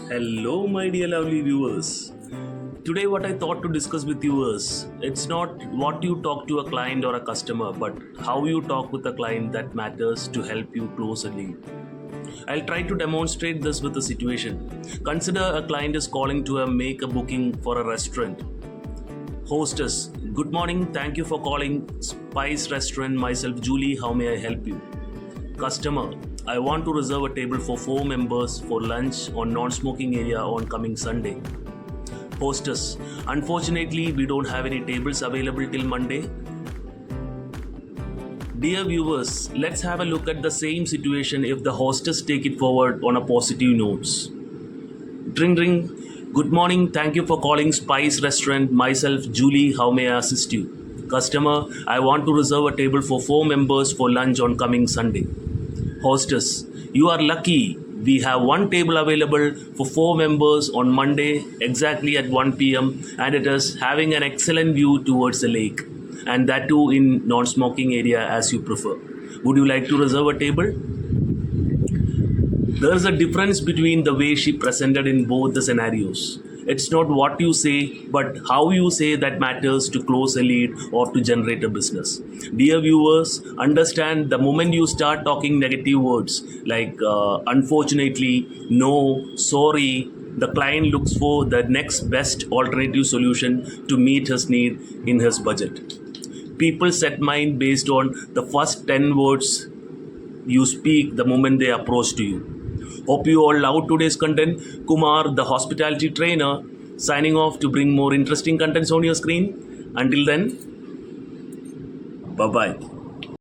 Hello, my dear lovely viewers. Today, what I thought to discuss with you is it's not what you talk to a client or a customer, but how you talk with a client that matters to help you close a lead. I'll try to demonstrate this with a situation. Consider a client is calling to make a booking for a restaurant. Hostess, good morning. Thank you for calling Spice Restaurant. Myself, Julie. How may I help you? Customer, I want to reserve a table for 4 members for lunch on non-smoking area on coming Sunday. Hostess, unfortunately, we don't have any tables available till Monday. Dear viewers, let's have a look at the same situation if the hostess take it forward on a positive notes. Ring ring. Good morning. Thank you for calling Spice Restaurant. Myself, Julie. How may I assist you? Customer, I want to reserve a table for 4 members for lunch on coming Sunday. Hostess, you are lucky. We have one table available for 4 members on Monday exactly at 1 p.m. and it is having an excellent view towards the lake, and that too in non-smoking area as you prefer. Would you like to reserve a table? There is a difference between the way she presented in both the scenarios. It's not what you say, but how you say that matters to close a lead or to generate a business. Dear viewers, understand the moment you start talking negative words like unfortunately, no, sorry, the client looks for the next best alternative solution to meet his need in his budget. People set mind based on the first 10 words you speak the moment they approach to you. Hope you all love today's content. Kumar, the hospitality trainer, signing off to bring more interesting contents on your screen. Until then, bye bye.